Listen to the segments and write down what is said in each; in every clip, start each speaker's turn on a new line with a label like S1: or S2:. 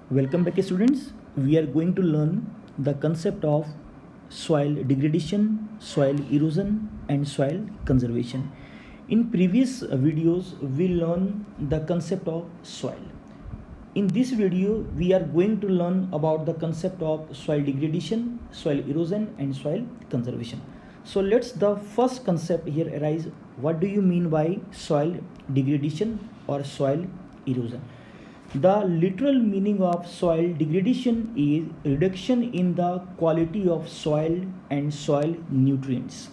S1: Welcome back students. We are going to learn the concept of soil degradation, soil erosion and soil conservation. In previous videos we learned the concept of soil. In this video we are going to learn about the concept of soil degradation, soil erosion and soil conservation. So let's the first concept here arise. What do you mean by soil degradation or soil erosion? The literal meaning of soil degradation is reduction in the quality of soil and soil nutrients.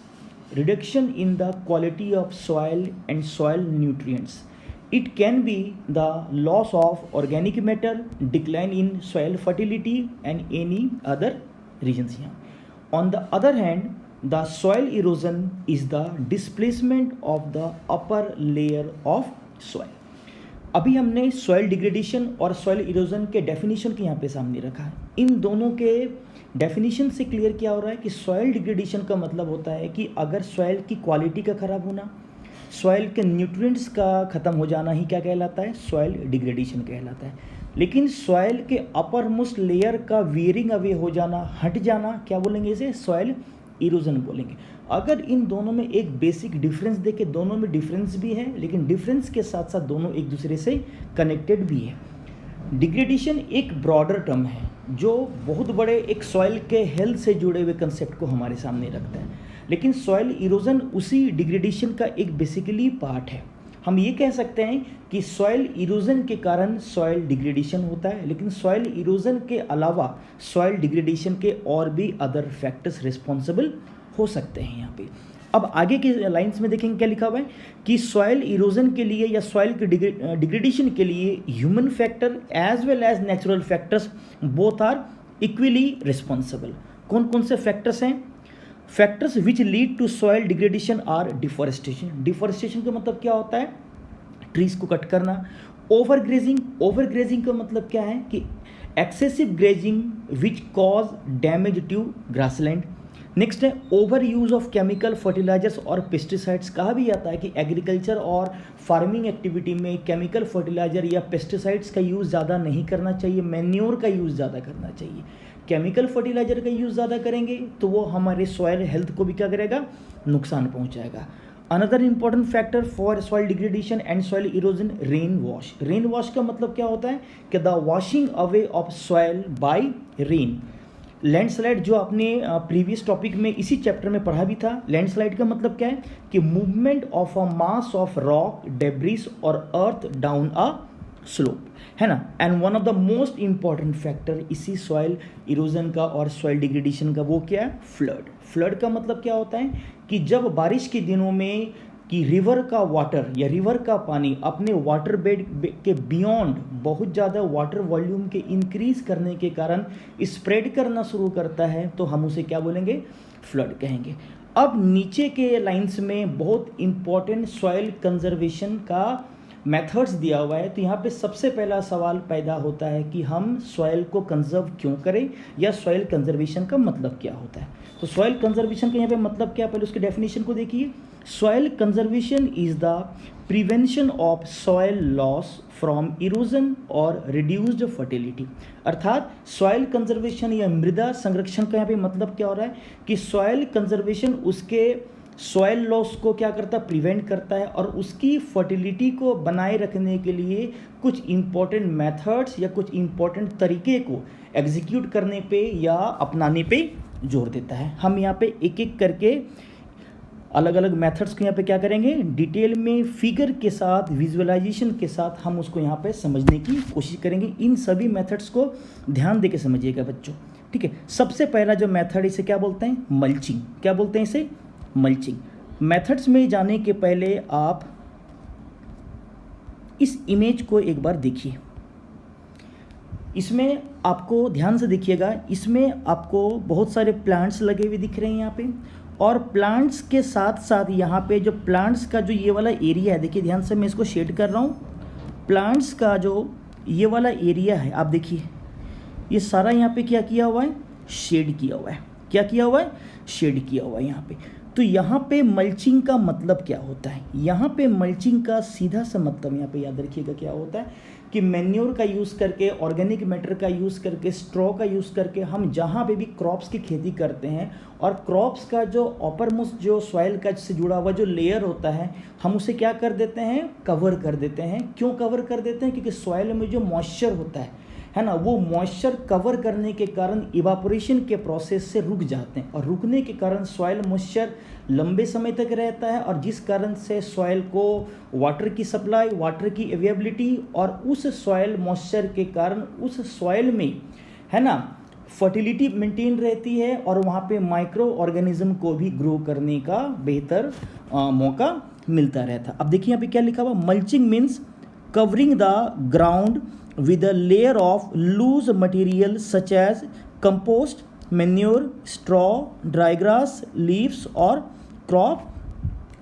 S1: Reduction in the quality of soil and soil nutrients. It can be the loss of organic matter, decline in soil fertility and any other reasons here. On the other hand, the soil erosion is the displacement of the upper layer of soil. अभी हमने soil degradation और soil erosion के definition के यहाँ पे सामने रखा है. इन दोनों के डेफिनेशन से क्लियर क्या हो रहा है कि सॉइल डिग्रेडेशन का मतलब होता है कि अगर सॉइल की क्वालिटी का ख़राब होना, सॉइल के न्यूट्रिएंट्स का ख़त्म हो जाना ही क्या कहलाता है, सॉइल डिग्रेडेशन कहलाता है. लेकिन सॉइल के अपर मोस्ट लेयर का वेयरिंग अवे हो जाना, हट जाना, क्या बोलेंगे इसे, सॉइल इरोजन बोलेंगे. अगर इन दोनों में एक बेसिक डिफरेंस देखें, दोनों में डिफरेंस भी है लेकिन डिफरेंस के साथ साथ दोनों एक दूसरे से कनेक्टेड भी है. डिग्रेडेशन एक ब्रॉडर टर्म है जो बहुत बड़े एक सॉइल के हेल्थ से जुड़े हुए कंसेप्ट को हमारे सामने रखता है, लेकिन सॉइल इरोजन उसी डिग्रेडेशन का एक बेसिकली पार्ट है. हम ये कह सकते हैं कि सॉइल इरोजन के कारण सॉइल डिग्रेडेशन होता है, लेकिन सॉइल इरोजन के अलावा सॉइल डिग्रेडेशन के और भी अदर फैक्टर्स रिस्पॉन्सिबल हो सकते हैं यहाँ पे. अब आगे के लाइंस में देखेंगे क्या लिखा हुआ है कि सॉइल इरोजन के लिए या सॉइल के डिग्रेडेशन के लिए human factor as well as natural factors both are equally responsible. कौन कौन से फैक्टर्स हैं? Factors which lead to soil degradation are deforestation. Deforestation का मतलब क्या होता है, ट्रीज को कट करना. ओवरग्रेजिंग, ओवरग्रेजिंग का मतलब क्या है कि excessive grazing which cause damage to grassland. Next है over use of chemical fertilisers और पेस्टिसाइड्स. कहा भी जाता है कि एग्रीकल्चर और फार्मिंग एक्टिविटी में केमिकल फर्टिलाइजर या पेस्टिसाइड्स का यूज़ ज़्यादा नहीं करना चाहिए, मैन्योर का यूज़ ज़्यादा करना चाहिए. केमिकल फर्टिलाइजर का यूज़ ज़्यादा करेंगे तो वो हमारे सॉइल हेल्थ को भी क्या करेगा, नुकसान पहुंचाएगा. Another important factor for soil degradation and soil erosion, rain wash. Rain wash का मतलब क्या होता है कि the washing away of soil by rain. Landslide जो आपने प्रीवियस टॉपिक में इसी चैप्टर में पढ़ा भी था. लैंडस्लाइड का मतलब क्या है कि movement of a mass of rock, debris और अर्थ डाउन अ स्लोप, है ना. And one of the most important factor इसी सॉइल इरोजन का और सॉइल डिग्रेडेशन का वो क्या है, फ्लड. फ्लड का मतलब क्या होता है कि जब बारिश के दिनों में कि रिवर का वाटर या रिवर का पानी अपने वाटर बेड के बियॉन्ड बहुत ज़्यादा वाटर वॉल्यूम के इंक्रीज करने के कारण स्प्रेड करना शुरू करता है तो हम उसे क्या बोलेंगे, फ्लड कहेंगे. अब नीचे के लाइंस में बहुत इंपॉर्टेंट सॉइल कंजर्वेशन का मेथड्स दिया हुआ है. तो यहाँ पे सबसे पहला सवाल पैदा होता है कि हम सॉइल को कंजर्व क्यों करें या सॉइल कंजर्वेशन का मतलब क्या होता है. तो सॉइल कंजर्वेशन का यहाँ पे मतलब क्या, पहले उसके डेफिनेशन को देखिए. Soil conservation is the prevention of soil loss from erosion और रिड्यूस्ड फर्टिलिटी. अर्थात सॉइल कंजर्वेशन या मृदा संरक्षण का यहाँ पे मतलब क्या हो रहा है कि सॉइल कंजर्वेशन उसके सॉइल लॉस को क्या करता है, प्रिवेंट करता है और उसकी फर्टिलिटी को बनाए रखने के लिए कुछ इंपॉर्टेंट मेथड्स या कुछ इंपॉर्टेंट तरीके को एग्जीक्यूट करने पे या अपनाने पे जोर देता है. हम यहाँ पे एक एक करके अलग अलग मेथड्स को यहाँ पे क्या करेंगे, डिटेल में फिगर के साथ, विजुअलाइजेशन के साथ हम उसको यहाँ पे समझने की कोशिश करेंगे. इन सभी मेथड्स को ध्यान दे के समझिएगा बच्चों, ठीक है. सबसे पहला जो मेथड, इसे क्या बोलते हैं, मल्चिंग. क्या बोलते हैं इसे, मल्चिंग. मेथड्स में जाने के पहले आप इस इमेज को एक बार देखिए. इसमें आपको ध्यान से देखिएगा, इसमें आपको बहुत सारे प्लांट्स लगे हुए दिख रहे हैं यहाँ पे, और प्लांट्स के साथ साथ यहाँ पे जो प्लांट्स का जो ये वाला एरिया है, देखिए ध्यान से, मैं इसको शेड कर रहा हूँ. प्लांट्स का जो ये वाला एरिया है आप देखिए, ये सारा यहाँ पे क्या किया हुआ है, शेड किया हुआ है. क्या किया हुआ है, शेड किया हुआ है यहाँ पे. तो यहाँ पे मल्चिंग का मतलब क्या होता है, यहाँ पे मल्चिंग का सीधा सा मतलब यहाँ पे याद रखिएगा क्या होता है कि मैन्योर का यूज़ करके, ऑर्गेनिक मैटर का यूज़ करके, स्ट्रॉ का यूज़ करके हम जहाँ पे भी क्रॉप्स की खेती करते हैं और क्रॉप्स का जो अपर मोस्ट जो सॉइल का से जुड़ा हुआ जो लेयर होता है, हम उसे क्या कर देते हैं, कवर कर देते हैं। क्यों कवर कर देते हैं? क्योंकि सॉइल में जो मॉइस्चर होता है ना, वो मॉइस्चर कवर करने के कारण इवापोरेशन के प्रोसेस से रुक जाते हैं और रुकने के कारण सॉइल मॉइस्चर लंबे समय तक रहता है और जिस कारण से सॉइल को वाटर की सप्लाई, वाटर की अवेलेबिलिटी और उस सॉइल मॉइस्चर के कारण उस सॉइल में, है ना, फर्टिलिटी मेंटेन रहती है और वहाँ पे माइक्रो ऑर्गेनिज्म को भी ग्रो करने का बेहतर मौका मिलता रहता है। अब देखिए यहाँ पे क्या लिखा हुआ, mulching means covering the ground with a layer of loose material such as compost, manure, straw, dry grass, leaves और crop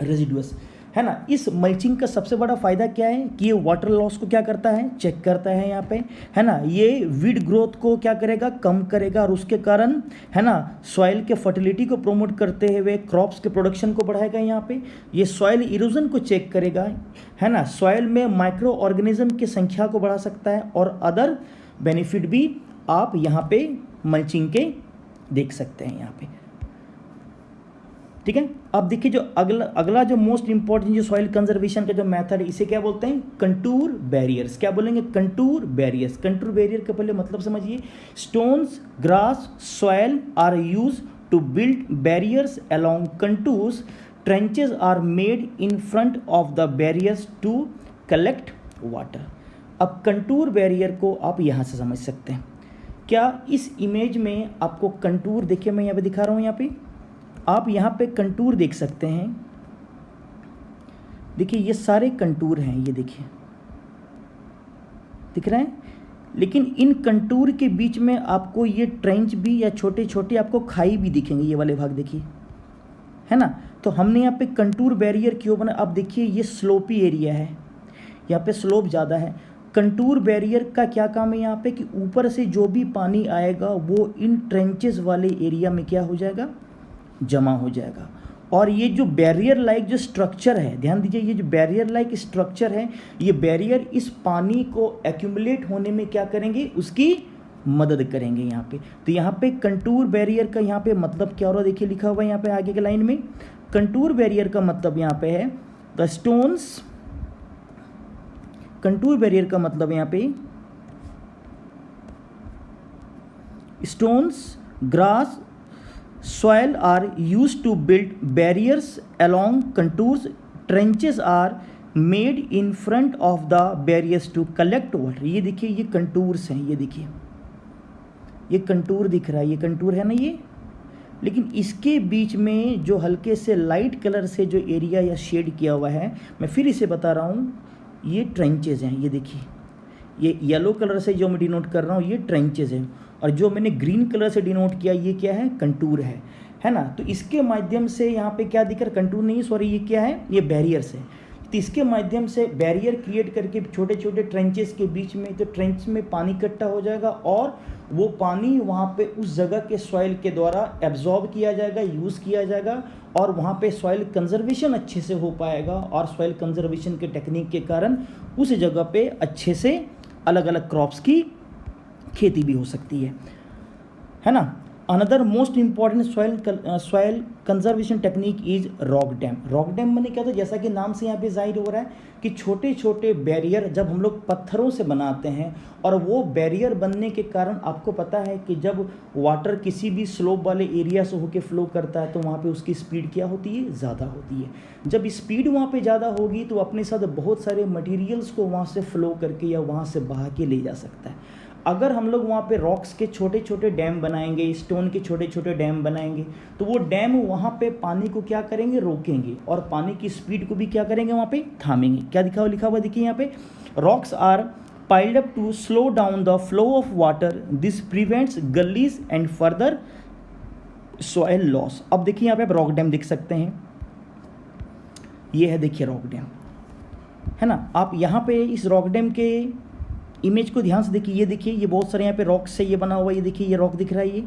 S1: residues, है ना। इस मल्चिंग का सबसे बड़ा फ़ायदा क्या है कि ये वाटर लॉस को क्या करता है, चेक करता है यहाँ पे, है ना। ये वीड ग्रोथ को क्या करेगा, कम करेगा और उसके कारण, है ना, सॉइल के फर्टिलिटी को प्रोमोट करते हुए क्रॉप्स के प्रोडक्शन को बढ़ाएगा। यहाँ पे ये सॉइल इरोजन को चेक करेगा, है ना, सॉइल में माइक्रो ऑर्गेनिज्म की संख्या को बढ़ा सकता है और अदर बेनिफिट भी आप यहाँ पे मल्चिंग के देख सकते हैं यहाँ पे, ठीक है। अब देखिए जो अगला जो मोस्ट इंपॉर्टेंट जो सॉइल कंजर्वेशन का जो मेथड है, इसे क्या बोलते हैं, कंटूर बैरियर्स। क्या बोलेंगे, कंटूर बैरियर्स। कंटूर बैरियर का पहले मतलब समझिए, stones, grass, soil are use to build barriers along contours, trenches are made in front of the barriers to collect water. अब कंटूर बैरियर को आप यहाँ से समझ सकते हैं। क्या इस इमेज में आपको कंटूर, देखिए मैं यहाँ पे दिखा रहा हूँ, यहाँ पे आप यहाँ पे कंटूर देख सकते हैं। देखिए ये सारे कंटूर हैं, ये देखिए दिख रहे हैं, लेकिन इन कंटूर के बीच में आपको ये ट्रेंच भी या छोटे छोटे आपको खाई भी दिखेंगे, ये वाले भाग देखिए, है ना। तो हमने यहाँ पे कंटूर बैरियर क्यों बना, अब देखिए ये स्लोपी एरिया है, यहाँ पे स्लोप ज़्यादा है। कंटूर बैरियर का क्या काम है यहाँ पे कि ऊपर से जो भी पानी आएगा वो इन ट्रेंचेस वाले एरिया में क्या हो जाएगा, जमा हो जाएगा। और ये जो बैरियर लाइक जो स्ट्रक्चर है, ध्यान दीजिए, ये जो बैरियर लाइक स्ट्रक्चर है, ये बैरियर इस पानी को एक्यूमुलेट होने में क्या करेंगे, उसकी मदद करेंगे यहाँ पे। तो यहाँ पे कंटूर बैरियर का यहाँ पे मतलब क्या हो रहा है, देखिए लिखा हुआ है यहाँ पे आगे के लाइन में, कंटूर बैरियर का मतलब यहाँ पे है द स्टोन्स। कंटूर बैरियर का मतलब यहाँ पे stones, grass, soil are used to build barriers along contours, trenches are made in front of the barriers to collect water। ये देखिए ये कंटूर्स हैं, ये देखिए ये कंटूर दिख रहा है, ये कंटूर है ना ये, लेकिन इसके बीच में जो हल्के से लाइट कलर से जो एरिया या शेड किया हुआ है, मैं फिर इसे बता रहा हूँ, ये ट्रेंचेज हैं। ये देखिए ये येलो कलर से जो मैं डिनोट कर रहा हूँ ये ट्रेंचेज हैं, और जो मैंने ग्रीन कलर से डिनोट किया ये क्या है, कंटूर है ना। तो इसके माध्यम से यहाँ पे क्या दिख रहा है, कंटूर नहीं सॉरी, ये क्या है, ये बैरियर्स है। तो इसके माध्यम से बैरियर क्रिएट करके छोटे छोटे ट्रेंचेस के बीच में, तो ट्रेंच में पानी इकट्ठा हो जाएगा और वो पानी वहाँ पे उस जगह के सॉइल के द्वारा एब्जॉर्ब किया जाएगा, यूज़ किया जाएगा और वहाँ पे सॉइल कंजर्वेशन अच्छे से हो पाएगा और सॉइल कंजर्वेशन के टेक्निक के कारण उस जगह पे अच्छे से अलग अलग क्रॉप्स की खेती भी हो सकती है ना। Another most important soil conservation technique is rock dam. Rock dam मैंने क्या था, जैसा कि नाम से यहाँ पे जाहिर हो रहा है कि छोटे छोटे बैरियर जब हम लोग पत्थरों से बनाते हैं और वो बैरियर बनने के कारण आपको पता है कि जब वाटर किसी भी स्लोप वाले एरिया से होके फ्लो करता है तो वहाँ पे उसकी स्पीड क्या होती है, ज़्यादा होती है। जब स्पीड वहाँ पे ज़्यादा होगी तो अपने साथ बहुत सारे मटेरियल्स को वहाँ से फ्लो करके या वहाँ से बहा के ले जा सकता है। अगर हम लोग वहाँ पे रॉक्स के छोटे छोटे डैम बनाएंगे, स्टोन के छोटे छोटे डैम बनाएंगे, तो वो डैम वहाँ पे पानी को क्या करेंगे, रोकेंगे और पानी की स्पीड को भी क्या करेंगे, वहाँ पे थामेंगे। क्या लिखा हुआ देखिए यहाँ पे, rocks are piled up to slow down the flow of water, this prevents gullies and further soil loss. अब देखिए यहाँ पे आप रॉक डैम देख सकते हैं, ये है देखिए रॉक डैम, है ना। आप यहाँ पे इस रॉक डैम के इमेज को ध्यान से देखिए, ये देखिए ये बहुत सारे यहाँ पे रॉक से ये बना हुआ है, ये देखिए ये रॉक दिख रहा है, ये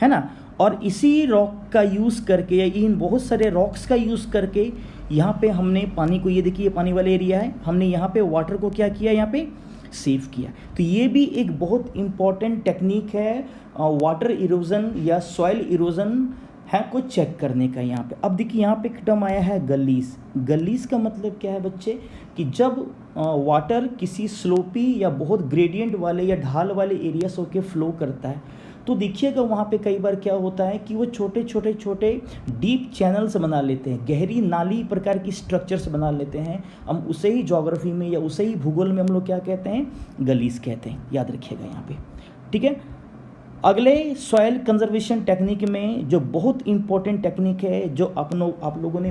S1: है ना। और इसी रॉक का यूज़ करके या इन बहुत सारे रॉक्स का यूज़ करके यहाँ पे हमने पानी को, ये देखिए ये पानी वाला एरिया है, हमने यहाँ पे वाटर को क्या किया, यहाँ पे सेव किया। तो ये भी एक बहुत इम्पॉर्टेंट टेक्निक है वाटर इरोजन या सॉइल इरोजन है को चेक करने का यहाँ पे। अब देखिए यहाँ पे एक टर्म आया है गलीस। गलीस का मतलब क्या है बच्चे, कि जब वाटर किसी स्लोपी या बहुत ग्रेडियंट वाले या ढाल वाले एरियास होके फ्लो करता है, तो देखिएगा वहाँ पे कई बार क्या होता है कि वो छोटे छोटे छोटे डीप चैनल्स बना लेते हैं, गहरी नाली प्रकार की स्ट्रक्चर्स बना लेते हैं। हम उसे ही ज्योग्राफी में या उसे ही भूगोल में हम लोग क्या कहते हैं, गलीस कहते हैं। याद रखिएगा यहाँ पे, ठीक है। अगले सॉइल कंजर्वेशन टेक्निक में जो बहुत इंपॉर्टेंट टेक्निक है, जो आप लोगों ने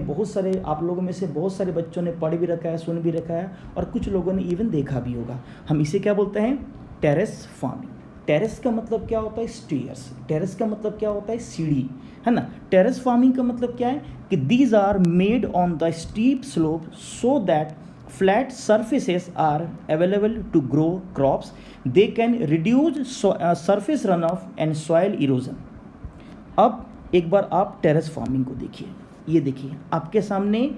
S1: आप लोगों में से बहुत सारे बच्चों ने पढ़ भी रखा है, सुन भी रखा है, और कुछ लोगों ने इवन देखा भी होगा। हम इसे क्या बोलते हैं, टेरेस फार्मिंग। टेरेस का मतलब क्या होता है, स्टेयर्स। टेरेस का मतलब क्या होता है, सीढ़ी, है ना। टेरेस फार्मिंग का मतलब क्या है कि these are made on the steep slope so that flat surfaces are available to grow crops. They can reduce surface runoff and soil erosion. अब एक बार आप टेरेस फार्मिंग को देखिए। ये देखिए आपके सामने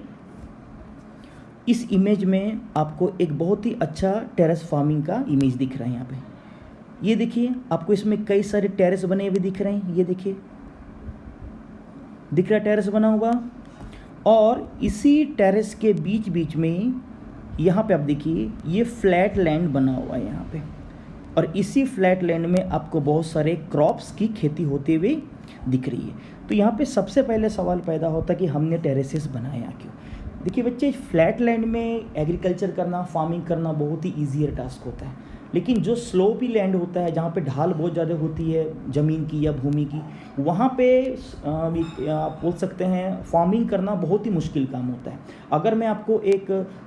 S1: इस इमेज में आपको एक बहुत ही अच्छा टेरेस फार्मिंग का इमेज दिख रहा है यहाँ पे। ये देखिए आपको इसमें कई सारे टेरेस बने हुए दिख रहे हैं। ये देखिए दिख रहा है टेरेस बना हुआ, और इसी टेरेस के बीच बीच में यहाँ पे आप देखिए ये फ्लैट लैंड बना हुआ है यहाँ पे, और इसी फ्लैट लैंड में आपको बहुत सारे क्रॉप्स की खेती होते हुए दिख रही है। तो यहाँ पे सबसे पहले सवाल पैदा होता है कि हमने टेरेसेस बनाया क्यों। देखिए बच्चे, फ्लैट लैंड में एग्रीकल्चर करना, फार्मिंग करना बहुत ही ईजियर टास्क होता है, लेकिन जो स्लोपी लैंड होता है, जहाँ पे ढाल बहुत ज़्यादा होती है ज़मीन की या भूमि की, वहाँ पे आप बोल सकते हैं फार्मिंग करना बहुत ही मुश्किल काम होता है। अगर मैं आपको एक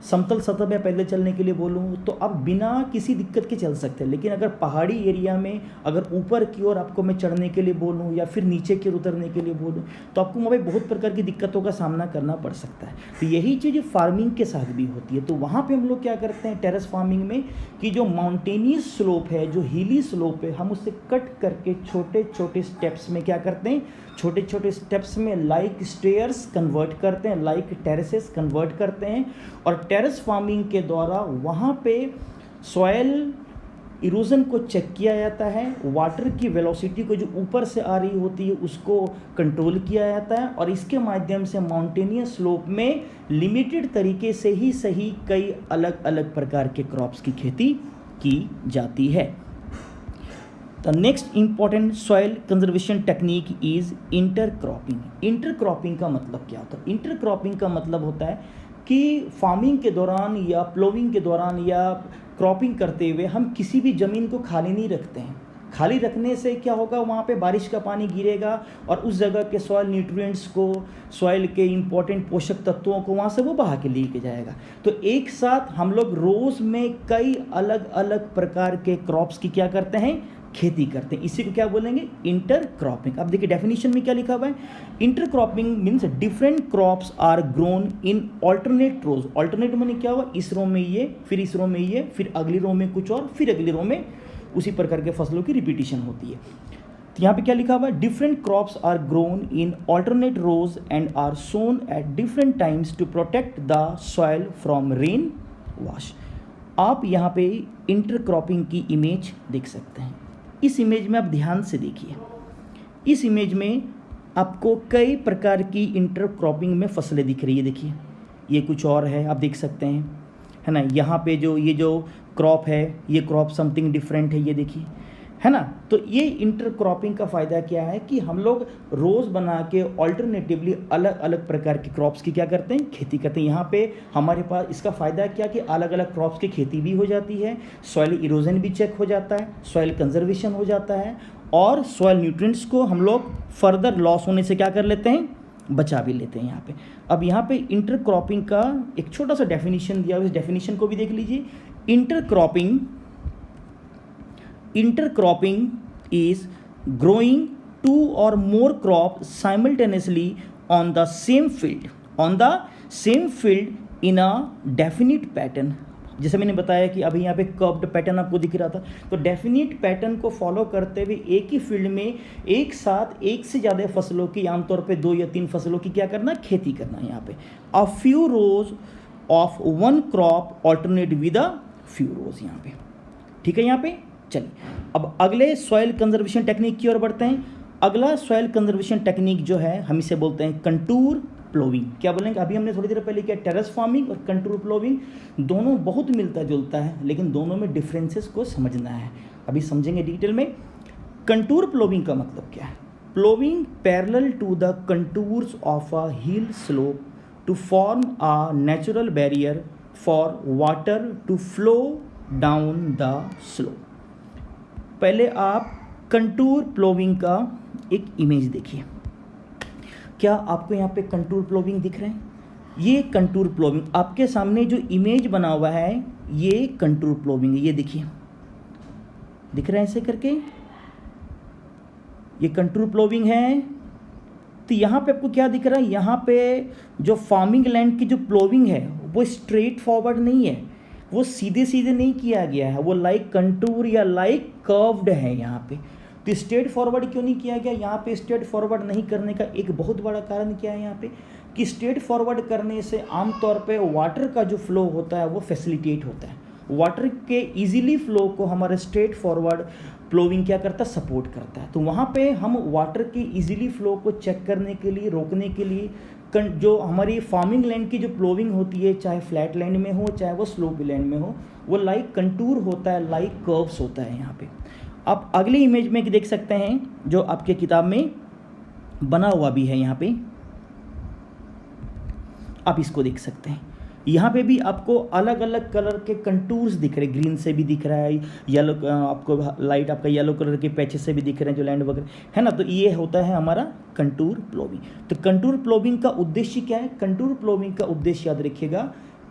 S1: समतल सतह पे पैदल चलने के लिए बोलूँ तो आप बिना किसी दिक्कत के चल सकते हैं, लेकिन अगर पहाड़ी एरिया में अगर ऊपर की ओर आपको मैं चढ़ने के लिए बोलूँ या फिर नीचे की ओर उतरने के लिए बोलूँ तो आपको वहाँ पे बहुत प्रकार की दिक्कतों का सामना करना पड़ सकता है। तो यही चीज़ फार्मिंग के साथ भी होती है। तो वहाँ पर हम लोग क्या करते हैं टेरेस फार्मिंग में, कि जो माउंटेनियस स्लोप है, जो हिली स्लोप है, हम उससे कट करके छोटे छोटे स्टेप्स में क्या करते हैं, छोटे छोटे स्टेप्स में लाइक स्टेयर्स कन्वर्ट करते हैं, लाइक टेरेसेस कन्वर्ट करते हैं। और टेरेस फार्मिंग के द्वारा वहाँ पे सॉयल इरोजन को चेक किया जाता है, वाटर की वेलोसिटी को जो ऊपर से आ रही होती है उसको कंट्रोल किया जाता है, और इसके माध्यम से माउंटेनियस स्लोप में लिमिटेड तरीके से ही सही कई अलग अलग प्रकार के क्रॉप्स की खेती की जाती है। The next important soil conservation technique is intercropping. Intercropping का मतलब क्या होता है? इंटरक्रॉपिंग का मतलब होता है कि फार्मिंग के दौरान या प्लोविंग के दौरान या क्रॉपिंग करते हुए हम किसी भी ज़मीन को खाली नहीं रखते हैं। खाली रखने से क्या होगा, वहाँ पे बारिश का पानी गिरेगा और उस जगह के सॉइल न्यूट्रिएंट्स को, सॉइल के इंपॉर्टेंट पोषक तत्वों को वहाँ से वो बहा के लेके जाएगा। तो एक साथ हम लोग रोज़ में कई अलग अलग प्रकार के क्रॉप्स की क्या करते हैं, खेती करते हैं। इसी को क्या बोलेंगे, इंटरक्रॉपिंग। अब देखिए डेफिनेशन में क्या लिखा हुआ है, intercropping means different crops are grown in alternate rows. Alternate माने क्या हुआ, इस रो में ये, फिर इस रो में ये, फिर अगली रो में कुछ और, फिर अगली रो में उसी प्रकार के फसलों की रिपीटिशन होती है। तो यहाँ पे क्या लिखा हुआ है, different crops are grown in alternate rows and are sown at different times to protect the soil from rain wash. आप यहाँ पे इंटरक्रॉपिंग की इमेज देख सकते हैं। इस इमेज में आप ध्यान से देखिए, इस इमेज में आपको कई प्रकार की इंटरक्रॉपिंग में फसलें दिख रही है। देखिए ये कुछ और है, आप देख सकते हैं, है ना। यहाँ पे ये जो क्रॉप है, ये क्रॉप समथिंग डिफरेंट है, ये देखिए, है ना। तो ये इंटरक्रॉपिंग का फ़ायदा क्या है कि हम लोग रोज़ बना के ऑल्टरनेटिवली अलग अलग प्रकार की क्रॉप्स की क्या करते हैं, खेती करते हैं। यहाँ पे हमारे पास इसका फ़ायदा क्या कि अलग अलग क्रॉप्स की खेती भी हो जाती है, सॉइल इरोजन भी चेक हो जाता है, सॉइल कंजर्वेशन हो जाता है, और सॉइल न्यूट्रिएंट्स को हम लोग फर्दर लॉस होने से क्या कर लेते हैं, बचा भी लेते हैं यहाँ पे। अब यहाँ पे इंटरक्रॉपिंग का एक छोटा सा डेफिनेशन दिया हुआ, इस डेफिनेशन को भी देख लीजिए। Intercropping is growing two or more crops simultaneously on the same field in a definite pattern. जैसे मैंने बताया कि अभी यहाँ पे कर्व्ड पैटर्न आपको दिख रहा था, तो डेफिनिट पैटर्न को फॉलो करते हुए एक ही फील्ड में एक साथ एक से ज़्यादा फसलों की, आमतौर पे 2 या 3 फसलों की क्या करना, खेती करना। यहाँ पे a few rows of one crop alternate with a few rows. यहाँ पे ठीक है यहाँ पे। चलिए अब अगले सॉइल कंजर्वेशन टेक्निक की ओर बढ़ते हैं। अगला सॉइल कंजर्वेशन टेक्निक जो है हम इसे बोलते हैं कंटूर प्लोविंग। क्या बोलेंगे, अभी हमने थोड़ी देर पहले किया टेरेस फार्मिंग और कंटूर प्लोविंग, दोनों बहुत मिलता जुलता है लेकिन दोनों में डिफरेंसेस को समझना है, अभी समझेंगे डिटेल में। कंटूर प्लोविंग का मतलब क्या है? Ploughing parallel to the contours of a hill slope to form a natural barrier for water to flow down the slope. पहले आप कंटूर प्लोविंग का एक इमेज देखिए। क्या आपको यहाँ पे कंटूर प्लोविंग दिख रहे हैं? ये कंटूर प्लोविंग आपके सामने जो इमेज बना हुआ है ये कंटूर प्लोविंग है। ये देखिए, दिख रहा है ऐसे करके, ये कंटूर प्लोविंग है। तो यहाँ पे आपको क्या दिख रहा है? यहाँ पे जो फार्मिंग लैंड की जो प्लोविंग है वो स्ट्रेट फॉरवर्ड नहीं है, वो सीधे सीधे नहीं किया गया है, वो लाइक कंटूर या लाइक कर्व्ड है यहाँ पे। तो स्ट्रेट फॉरवर्ड क्यों नहीं किया गया? यहाँ पे स्ट्रेट फॉरवर्ड नहीं करने का एक बहुत बड़ा कारण क्या है यहाँ पे कि स्ट्रेट फॉरवर्ड करने से आमतौर पे वाटर का जो फ्लो होता है वो फैसिलिटेट होता है। वाटर के इजीली फ्लो को हमारे स्ट्रेट फॉरवर्ड प्लोविंग क्या करता है? सपोर्ट करता है। तो वहाँ पे हम वाटर के इजीली फ्लो को चेक करने के लिए, रोकने के लिए जो हमारी फार्मिंग लैंड की जो प्लोविंग होती है, चाहे फ्लैट लैंड में हो चाहे वो स्लोपी लैंड में हो, वो लाइक कंटूर होता है, लाइक कर्व्स होता है यहाँ पे। आप अगली इमेज में देख सकते हैं जो आपके किताब में बना हुआ भी है, यहाँ पे आप इसको देख सकते हैं। यहाँ पे भी आपको अलग अलग कलर के कंटूर्स दिख रहे हैं, ग्रीन से भी दिख रहा है, येलो आपको लाइट आपका येलो कलर के पैचेस से भी दिख रहे हैं जो लैंड वगैरह है ना। तो ये होता है हमारा कंटूर प्लोविंग। तो कंटूर प्लोविंग का उद्देश्य क्या है? कंटूर प्लोविंग का उद्देश्य याद रखिएगा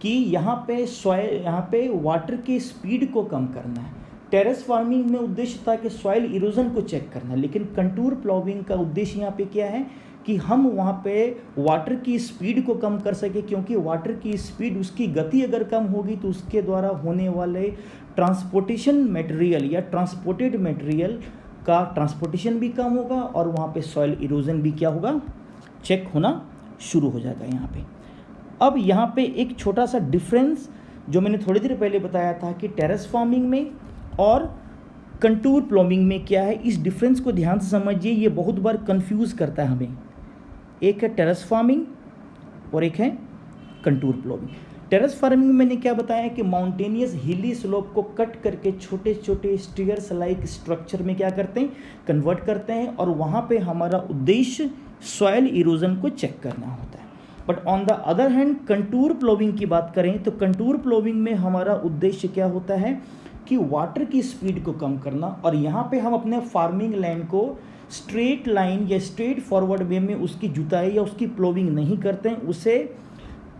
S1: कि यहाँ पे सॉइल, यहाँ पे वाटर की स्पीड को कम करना है। टेरेस फार्मिंग में उद्देश्य था कि सॉइल इरोजन को चेक करना, लेकिन कंटूर प्लोविंग का उद्देश्य यहाँ पे क्या है कि हम वहाँ पे वाटर की स्पीड को कम कर सके, क्योंकि वाटर की स्पीड, उसकी गति अगर कम होगी तो उसके द्वारा होने वाले ट्रांसपोर्टेशन मटेरियल या ट्रांसपोर्टेड मटेरियल का ट्रांसपोर्टेशन भी कम होगा और वहाँ पे सॉइल इरोजन भी क्या होगा? चेक होना शुरू हो जाएगा यहाँ पे। अब यहाँ पे एक छोटा सा डिफरेंस जो मैंने थोड़ी देर पहले बताया था कि टेरेस फार्मिंग में और कंटूर प्लोविंग में क्या है, इस डिफरेंस को ध्यान से समझिए, ये बहुत बार कंफ्यूज करता है हमें। एक है टेरेस फार्मिंग और एक है कंटूर प्लोविंग। टेरेस फार्मिंग में मैंने क्या बताया कि माउंटेनियस हिली स्लोप को कट करके छोटे छोटे स्टेयर्स लाइक स्ट्रक्चर में क्या करते हैं? कन्वर्ट करते हैं, और वहाँ पे हमारा उद्देश्य सॉइल इरोजन को चेक करना होता है। But on the other hand contour ploughing की बात करें तो कंटूर प्लोविंग में हमारा उद्देश्य क्या होता है कि वाटर की स्पीड को कम करना, और यहाँ पे हम अपने फार्मिंग लैंड को स्ट्रेट लाइन या स्ट्रेट फॉरवर्ड वे में उसकी जुताई या उसकी प्लोविंग नहीं करते हैं, उसे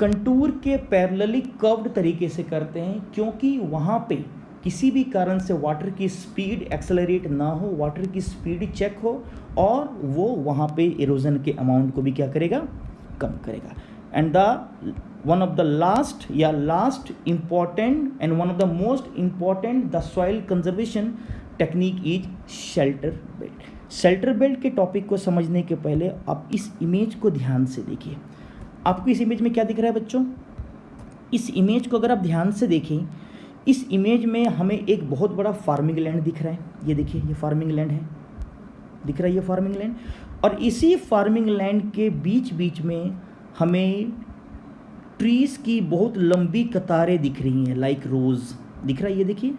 S1: कंटूर के पैरेलली कर्व्ड तरीके से करते हैं, क्योंकि वहाँ पे किसी भी कारण से वाटर की स्पीड एक्सेलरेट ना हो, वाटर की स्पीड चेक हो, और वो वहाँ पे इरोजन के अमाउंट को भी क्या करेगा? कम करेगा। And the one of the last important and one of the most important the soil conservation technique is shelter belt। Shelter belt के टॉपिक को समझने के पहले आप इस इमेज को ध्यान से देखिए। आपको इस इमेज में क्या दिख रहा है बच्चों? इस इमेज को अगर आप ध्यान से देखें, इस इमेज में हमें एक बहुत बड़ा फार्मिंग लैंड दिख रहा है। ये देखिए, ये फार्मिंग लैंड है, दिख रहा है ये फार्मिंग लैंड, और इसी फार्मिंग लैंड के बीच बीच में हमें ट्रीज़ की बहुत लंबी कतारें दिख रही हैं, लाइक रोज़ दिख रहा है। ये देखिए,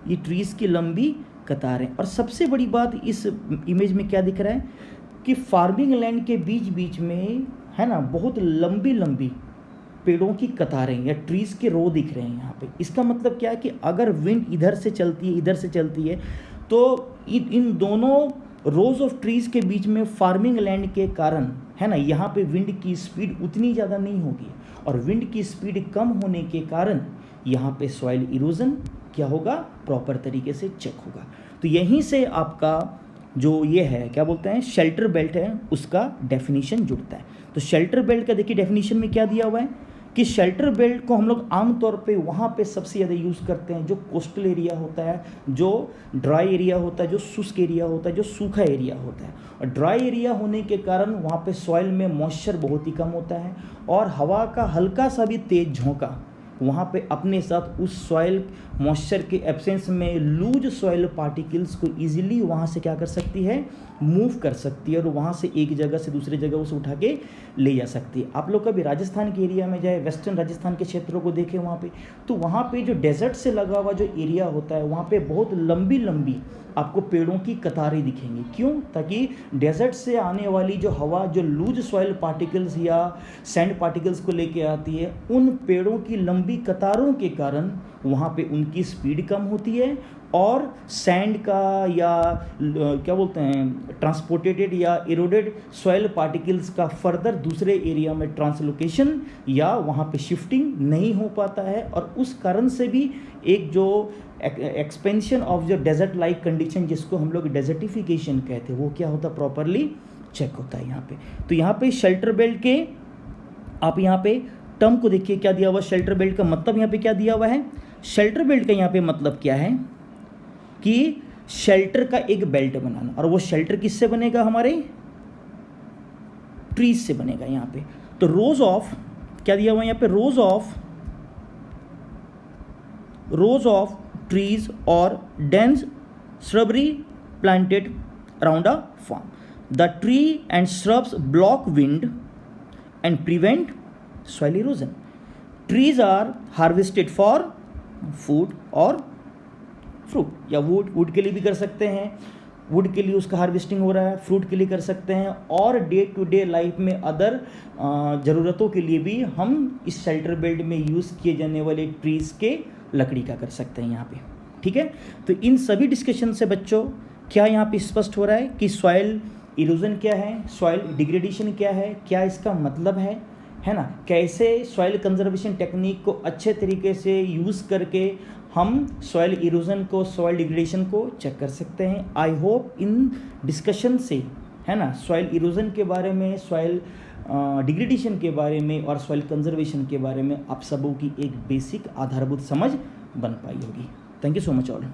S1: ये ट्रीज़ की लंबी कतारें। और सबसे बड़ी बात इस इमेज में क्या दिख रहा है कि फार्मिंग लैंड के बीच बीच में है ना बहुत लंबी लंबी पेड़ों की कतारें या ट्रीज़ के रो दिख रहे हैं यहाँ पे। इसका मतलब क्या है कि अगर विंड इधर से चलती है, इधर से चलती है, तो इन दोनों रोज ऑफ ट्रीज़ के बीच में फार्मिंग लैंड के कारण है ना यहाँ पे विंड की स्पीड उतनी ज़्यादा नहीं होगी, और विंड की स्पीड कम होने के कारण यहाँ पे सॉइल इरोजन क्या होगा? प्रॉपर तरीके से चेक होगा। तो यहीं से आपका जो ये है क्या बोलते हैं शेल्टर बेल्ट है, उसका डेफिनेशन जुड़ता है। तो शेल्टर बेल्ट का देखिए डेफिनेशन में क्या दिया हुआ है कि शेल्टर बेल्ट को हम लोग आमतौर पे वहाँ पे सबसे ज़्यादा यूज़ करते हैं जो कोस्टल एरिया होता है, जो ड्राई एरिया होता है, जो शुष्क एरिया होता है, जो सूखा एरिया होता है। और ड्राई एरिया होने के कारण वहाँ पे सॉइल में मॉइस्चर बहुत ही कम होता है, और हवा का हल्का सा भी तेज झोंका वहाँ पे अपने साथ उस सॉइल मॉइस्चर के एब्सेंस में लूज सॉइल पार्टिकल्स को इजीली वहाँ से क्या कर सकती है, मूव कर सकती है और वहाँ से एक जगह से दूसरी जगह उसे उठा के ले जा सकती है। आप लोग कभी राजस्थान के एरिया में जाए, वेस्टर्न राजस्थान के क्षेत्रों को देखें वहाँ पे, तो वहाँ पे जो डेजर्ट से लगा हुआ जो एरिया होता है वहाँ पे बहुत लंबी लंबी आपको पेड़ों की कतारें दिखेंगी। क्यों? ताकि डेजर्ट से आने वाली जो हवा जो लूज सॉइल पार्टिकल्स या सैंड पार्टिकल्स को लेके आती है, उन पेड़ों की लंबी कतारों के कारण वहाँ पे उनकी स्पीड कम होती है और सैंड का या क्या बोलते हैं ट्रांसपोर्टेटेड या इरोडेड सॉइल पार्टिकल्स का फर्दर दूसरे एरिया में ट्रांसलोकेशन या वहाँ पे शिफ्टिंग नहीं हो पाता है और उस कारण से भी एक जो एक्सपेंशन ऑफ जो डेजर्ट लाइक कंडीशन जिसको हम लोग डेजर्टिफिकेशन कहते हैं वो क्या होता है, प्रॉपरली चेक होता है यहाँ पे। तो यहाँ पे शेल्टर बेल्ट के आप यहाँ पे टर्म को देखिए क्या दिया हुआ, शेल्टर बेल्ट का मतलब यहाँ पे क्या दिया हुआ है। शेल्टर बेल्ट का यहाँ पे मतलब क्या है कि शेल्टर का एक बेल्ट बनाना, और वो शेल्टर किससे बनेगा, हमारे ट्रीज से बनेगा यहाँ पे। तो रोज ऑफ क्या दिया हुआ है यहाँ पे, रोज ऑफ ट्रीज और dense shrubbery planted around a farm. The tree and shrubs block wind and prevent soil erosion. Trees are harvested for food और fruit, या वुड के लिए भी कर सकते हैं, वुड के लिए उसका हार्वेस्टिंग हो रहा है, फ्रूट के लिए कर सकते हैं और डे टू डे लाइफ में अदर ज़रूरतों के लिए भी हम इस शेल्टर बेल्ट में यूज़ किए जाने वाले ट्रीज़ के लकड़ी का कर सकते हैं यहाँ पे। ठीक है, तो इन सभी डिस्कशन से बच्चों क्या यहाँ पे स्पष्ट हो रहा है कि सॉइल इरोजन क्या है, सॉइल डिग्रेडेशन क्या है, क्या इसका मतलब है ना, कैसे सॉइल कंजर्वेशन टेक्निक को अच्छे तरीके से यूज़ करके हम सॉइल इरोजन को, सॉइल डिग्रेडेशन को चेक कर सकते हैं। आई होप इन डिस्कशन से, है ना, सॉइल इरोजन के बारे में, सॉइल डिग्रेडेशन के बारे में और सॉइल कंजर्वेशन के बारे में आप सबों की एक बेसिक आधारभूत समझ बन पाई होगी। Thank you so much all.